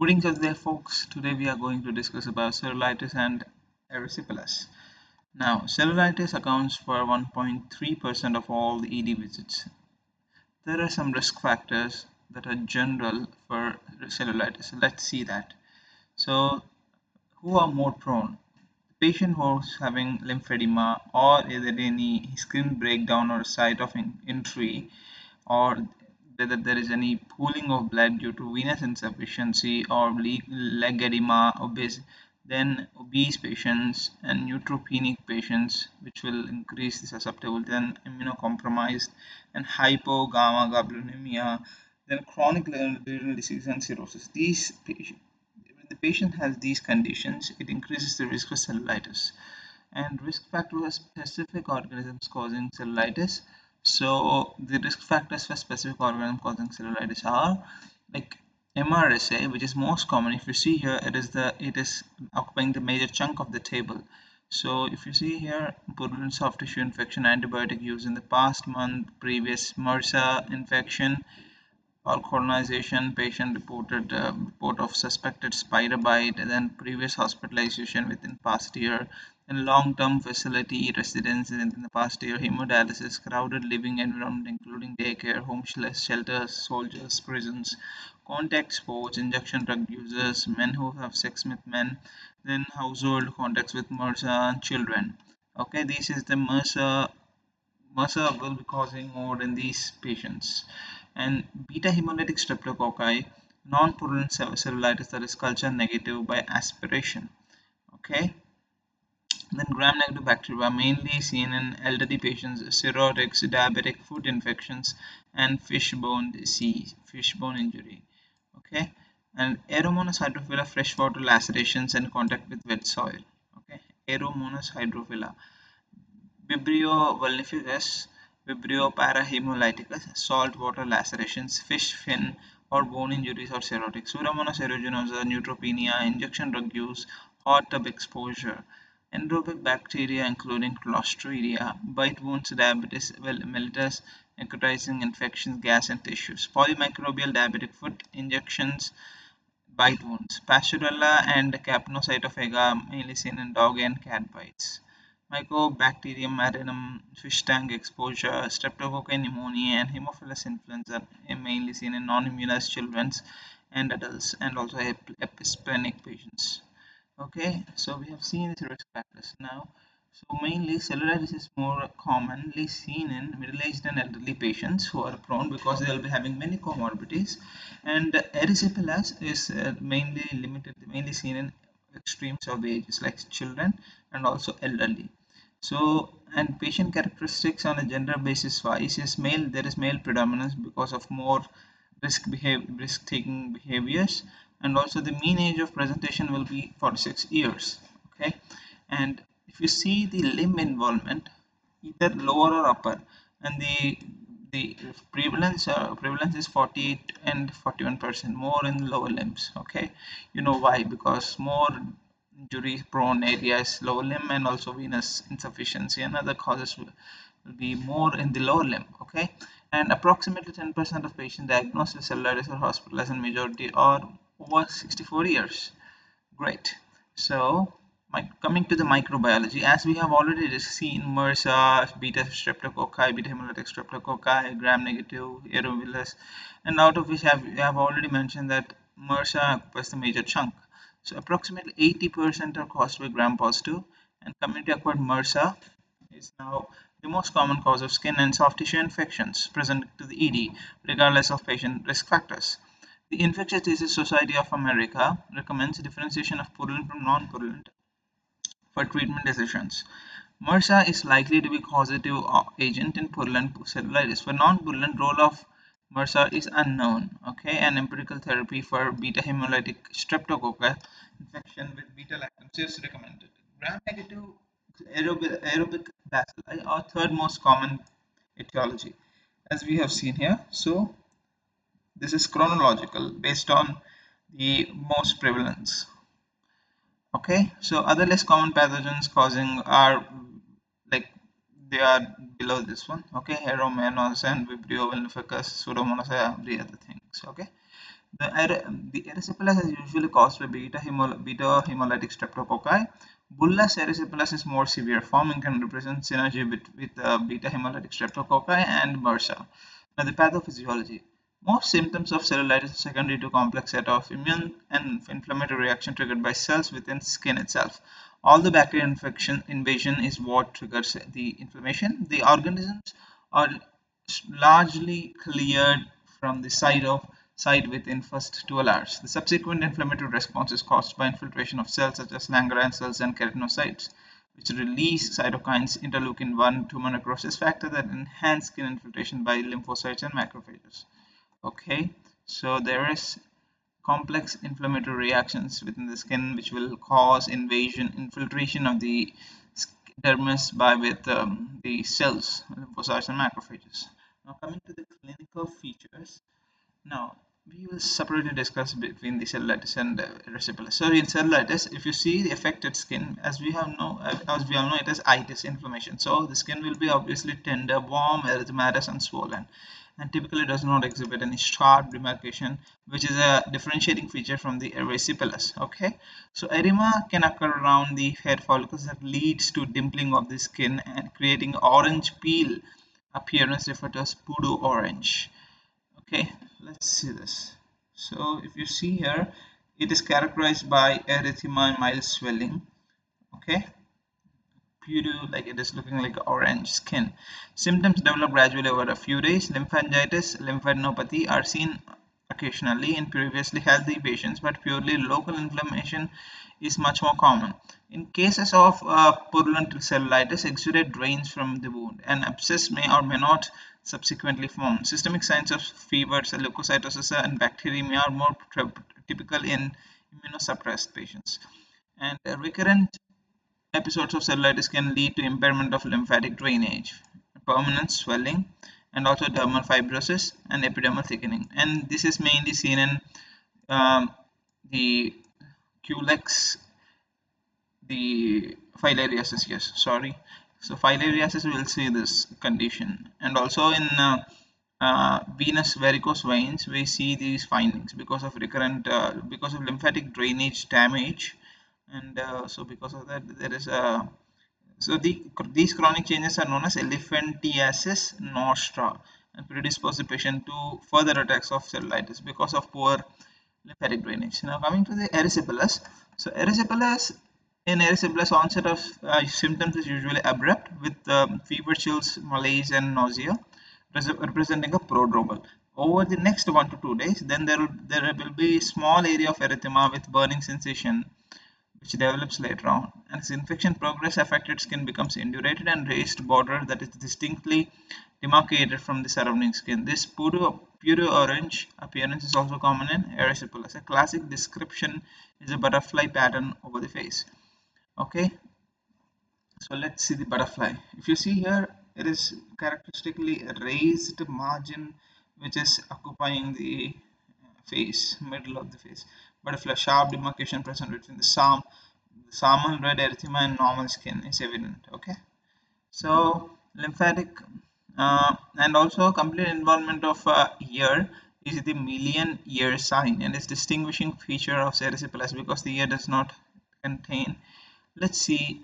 Greetings out there, folks. Today we are going to discuss about cellulitis and erysipelas. Now, cellulitis accounts for 1.3% of all the ED visits. There are some risk factors that are general for cellulitis. Let's see that. So, who are more prone? The patient who's having lymphedema or either any skin breakdown or site of injury, or whether there is any pooling of blood due to venous insufficiency or leg edema, then obese patients and neutropenic patients, which will increase the susceptibility, then immunocompromised and hypogammaglobulinemia, then chronic renal disease and cirrhosis. These patients, when the patient has these conditions, it increases the risk for cellulitis. And risk factors are specific organisms causing cellulitis. So the risk factors for specific organism causing cellulitis are like MRSA, which is most common. If you see here, it is occupying the major chunk of the table. So if you see here, purulent soft tissue infection, antibiotic use in the past month, previous MRSA infection, or colonization, patient reported report of suspected spider bite, and then previous hospitalization within past year, and long-term facility residence in the past year, hemodialysis, crowded living environment including daycare, homeless shelters, soldiers, prisons, contact sports, injection drug users, men who have sex with men, then household contacts with MRSA and children. Okay, this is the MRSA will be causing more in these patients. And beta hemolytic streptococci, non-purulent cellulitis, that is culture negative by aspiration. Okay. Then gram-negative bacteria are mainly seen in elderly patients, cirrhotics, diabetic, food infections, and fishbone disease, fishbone injury. Okay. And Aeromonas hydrophila, freshwater lacerations and contact with wet soil. Okay. Aeromonas hydrophila. Vibrio vulnificus, Vibrio parahemolyticus, saltwater lacerations, fish fin or bone injuries or cirrhotics, Pseudomonas aeruginosa, neutropenia, injection drug use, hot tub exposure, anaerobic bacteria including Clostridia, bite wounds, diabetes mellitus, necrotizing infections, gas and tissues, polymicrobial diabetic foot injections, bite wounds, Pasteurella and Capnocytophaga mainly seen in dog and cat bites. Mycobacterium marinum, fish tank exposure, streptococci pneumoniae, and Haemophilus influenza are mainly seen in non-immunized children and adults, and also episplenic patients. Okay, so we have seen the risk factors now. So mainly cellulitis is more commonly seen in middle-aged and elderly patients who are prone because they will be having many comorbidities, and erysipelas is mainly seen in extremes of ages like children and also elderly. So, and patient characteristics on a gender basis wise is male. There is male predominance because of more risk-taking behaviors, and also the mean age of presentation will be 46 years. Okay, and if you see the limb involvement, either lower or upper, and the prevalence is 48 and 41% more in lower limbs. Okay, you know why? Because more injury prone areas lower limb, and also venous insufficiency and other causes will be more in the lower limb. Okay, and approximately 10% of patients diagnosed with cellulitis are hospitalized, and majority are over 64 years. Great. So coming to the microbiology, as we have already seen, MRSA, beta streptococci, beta hemolytic streptococci, gram-negative, aerovirus, and out of which we have already mentioned that MRSA was the major chunk. So approximately 80% are caused by gram-positive, and community-acquired MRSA is now the most common cause of skin and soft tissue infections present to the ED, regardless of patient risk factors. The Infectious Diseases Society of America recommends differentiation of purulent from non-purulent for treatment decisions. MRSA is likely to be causative agent in purulent cellulitis. For non-purulent, role of MRSA is unknown. Okay, and empirical therapy for beta hemolytic streptococci infection with beta lactams is recommended. Gram-negative aerobic bacilli are third most common etiology, as we have seen here. So this is chronological based on the most prevalence. Okay, so other less common pathogens causing are like they are below this one. Okay, Aeromonas and Vibrio vulnificus, Pseudomonas, the other things. Okay, The erysipelas is usually caused by beta hemolytic streptococci. Bullous erysipelas is more severe. Forming can represent synergy with beta hemolytic streptococci and MRSA. Now, the pathophysiology. Most symptoms of cellulitis are secondary to a complex set of immune and inflammatory reaction triggered by cells within skin itself. Although bacterial infection invasion is what triggers the inflammation, the organisms are largely cleared from the site within first 12 hours. The subsequent inflammatory response is caused by infiltration of cells such as Langerhans cells and keratinocytes, which release cytokines, interleukin 1, tumor necrosis factor that enhance skin infiltration by lymphocytes and macrophages. Okay, so there is complex inflammatory reactions within the skin which will cause infiltration of the dermis by with the cells, lymphocytes and macrophages. Now coming to the clinical features, now we will separately discuss between the cellulitis and erysipelas. So in cellulitis, if you see the affected skin, as we all know, it is itis, inflammation. So the skin will be obviously tender, warm, erythematous, and swollen, and typically does not exhibit any sharp demarcation, which is a differentiating feature from the erysipelas. Okay, so eryma can occur around the hair follicles that leads to dimpling of the skin and creating orange peel appearance referred to as pseudo orange. Okay, let's see this. So if you see here, it is characterized by erythema and mild swelling. Okay, puree, like it is looking like orange skin. Symptoms develop gradually over a few days. Lymphangitis, lymphadenopathy are seen occasionally in previously healthy patients, but purely local inflammation is much more common. In cases of purulent cellulitis, exudate drains from the wound, and abscess may or may not subsequently form. Systemic signs of fevers, leukocytosis, and bacteremia are more typical in immunosuppressed patients. And recurrent episodes of cellulitis can lead to impairment of lymphatic drainage, permanent swelling, and also dermal fibrosis and epidermal thickening. And this is mainly seen in the culex, the filariasis. Yes, sorry. So filariasis will see this condition, and also in venous varicose veins, we see these findings because of because of lymphatic drainage damage, and so because of that, there is a these chronic changes are known as elephantiasis nostril and predispose the patient to further attacks of cellulitis because of poor lymphatic drainage. Now coming to the erysipelas. So in erysipelas, onset of symptoms is usually abrupt with fever, chills, malaise, and nausea, representing a prodromal. Over the next 1 to 2 days, then there will be small area of erythema with burning sensation which develops later on. As infection progresses, affected skin becomes indurated and raised border that is distinctly demarcated from the surrounding skin. This pure orange appearance is also common in erysipelas. A classic description is a butterfly pattern over the face. Okay, so let's see the butterfly. If you see here, it is characteristically a raised margin which is occupying the face, middle of the face. Butterfly sharp demarcation present between the salmon red erythema and normal skin is evident. Okay, so lymphatic and also complete involvement of ear is the million ear sign, and its distinguishing feature of erysipelas because the ear does not contain. Let's see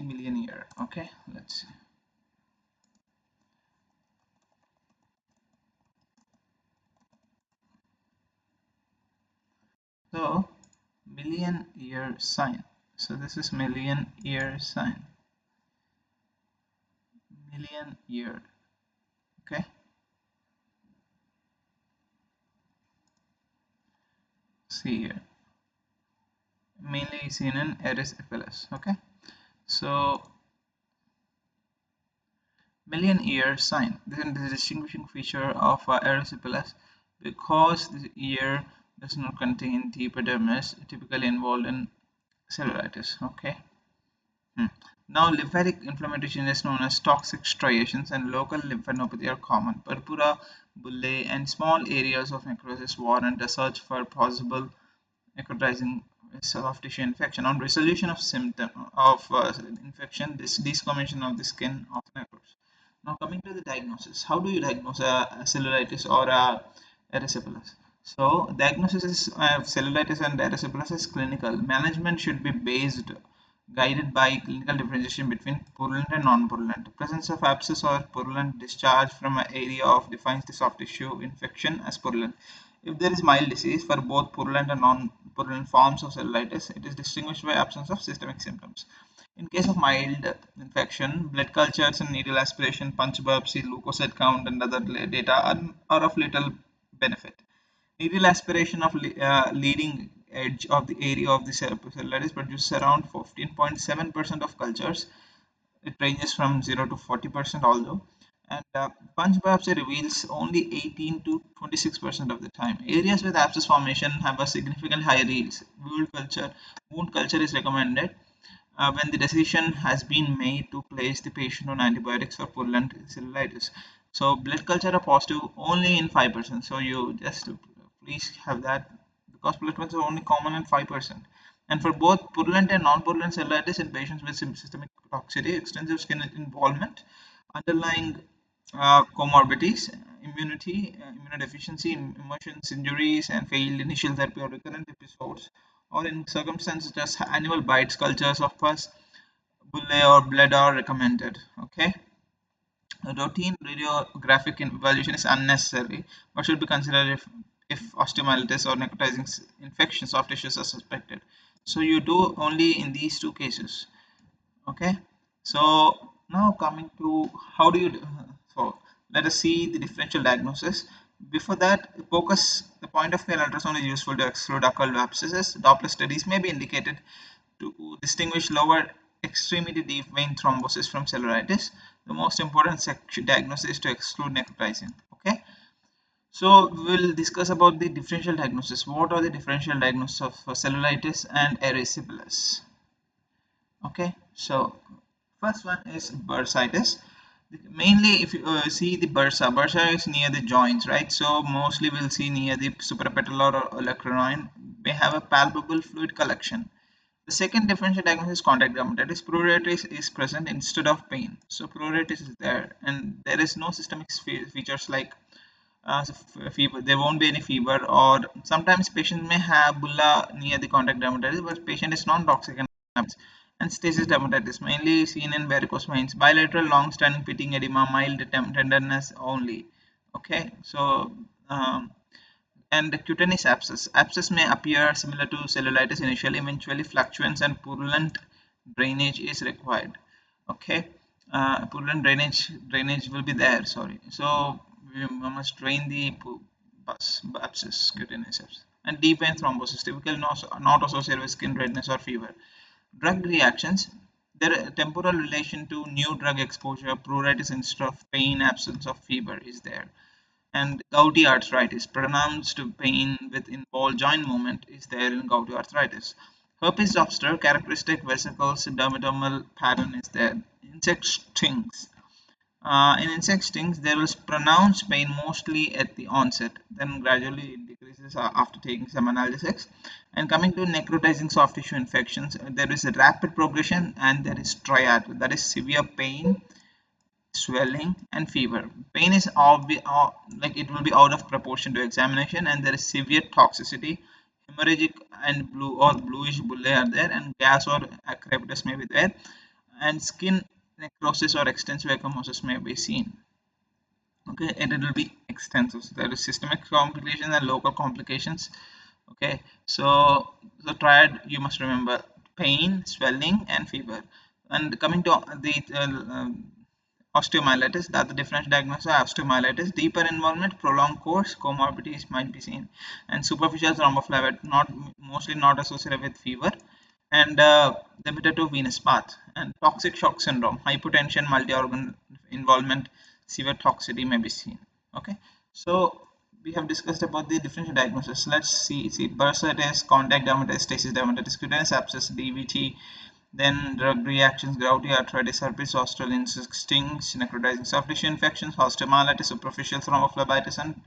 million ear. Okay, let's see. So million ear sign. So this is million ear sign. Million ear. Okay. See here. Mainly seen in erysipelas. Okay. So million ear sign. This is the distinguishing feature of erysipelas because the ear does not contain the epidermis typically involved in cellulitis. Okay. Now, lymphatic inflammation is known as toxic striations, and local lymphadenopathy are common. Purpura, bullae, and small areas of necrosis warrant a search for possible necrotizing soft tissue infection. On resolution of symptom of infection, this desquamation of the skin often occurs. Now coming to the diagnosis, how do you diagnose a cellulitis or a erysipelas? So diagnosis of cellulitis and erysipelas is clinical. Management should be guided by clinical differentiation between purulent and non-purulent. Presence of abscess or purulent discharge from an area of defines the soft tissue infection as purulent. If there is mild disease for both purulent and non-purulent forms of cellulitis, it is distinguished by absence of systemic symptoms. In case of mild infection, blood cultures and needle aspiration, punch biopsy, leukocyte count, and other data are of little benefit. Needle aspiration of leading edge of the area of the cellulitis produces around 15.7% of cultures. It ranges from 0 to 40% although, and punch biopsy reveals only 18 to 26% of the time. Areas with abscess formation have a significant higher yields. Wound culture is recommended when the decision has been made to place the patient on antibiotics for purulent cellulitis. So blood culture are positive only in 5%. So you just please have that, because blood culture are only common in 5%. And for both purulent and non-purulent cellulitis in patients with systemic toxicity, extensive skin involvement, underlying comorbidities, immunodeficiency, immersions, injuries, and failed initial therapy or recurrent episodes, or in circumstances such as animal bites, cultures of pus, bullae, or blood are recommended. Okay. A routine radiographic evaluation is unnecessary, but should be considered if osteomyelitis or necrotizing infections of tissues are suspected. So you do only in these two cases. Okay. So now coming to how do you so let us see the differential diagnosis. Before that, the point of care ultrasound is useful to exclude occult abscesses. Doppler studies may be indicated to distinguish lower extremity deep vein thrombosis from cellulitis. The most important diagnosis is to exclude necrotizing. Okay. So we'll discuss about the differential diagnosis. What are the differential diagnosis of cellulitis and erysipelas? Okay, so first one is bursitis. Mainly, if you see the bursa is near the joints, right? So mostly we'll see near the suprapatellar or olecranon. May have a palpable fluid collection. The second differential diagnosis is contact dermatitis. Pruritus is present instead of pain. So pruritus is there, and there is no systemic features like fever. There won't be any fever, or sometimes patient may have bulla near the contact dermatitis, but patient is non-toxic and stasis dermatitis, mainly seen in varicose veins, bilateral long-standing pitting edema, mild tenderness only. Okay, so and the cutaneous abscess. Abscess may appear similar to cellulitis initially, eventually fluctuates and purulent drainage is required. Okay, purulent drainage will be there. Sorry, so we must drain the abscess, cutaneous abscess. And deep vein thrombosis, typically not associated with skin redness or fever. Drug reactions. Their temporal relation to new drug exposure, pruritus instead of pain, absence of fever is there. And gouty arthritis, pronounced pain with involved joint movement is there in gouty arthritis. Herpes zoster, characteristic vesicles, dermatomal pattern is there. Insect stings. In insect stings, there is pronounced pain mostly at the onset, then gradually it decreases after taking some analgesics. And coming to necrotizing soft tissue infections, there is a rapid progression and there is triad, that is severe pain, swelling, and fever. Pain is like it will be out of proportion to examination, and there is severe toxicity. Hemorrhagic and blue or bluish bullae are there, and gas or crepitus may be there, and skin necrosis or extensive ecchymosis may be seen. Okay, and it will be extensive. So there is systemic complications and local complications. Okay, so the triad you must remember: pain, swelling, and fever. And coming to the osteomyelitis, that the differential diagnosis of osteomyelitis, deeper involvement, prolonged course, comorbidities might be seen, and superficial thrombophlebitis, not mostly not associated with fever, and limited to venous path. And toxic shock syndrome, hypotension, multi-organ involvement, severe toxicity may be seen. Okay, so we have discussed about the differential diagnosis. Let's see bursitis, contact dermatitis, stasis dermatitis, cutaneous abscess, DVT, then drug reactions, gouty arthritis, herpes zoster, insect stings, necrotizing soft tissue infections, osteomyelitis, superficial thrombophlebitis, and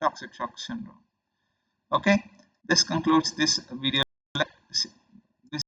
toxic shock syndrome. Okay, this concludes this video.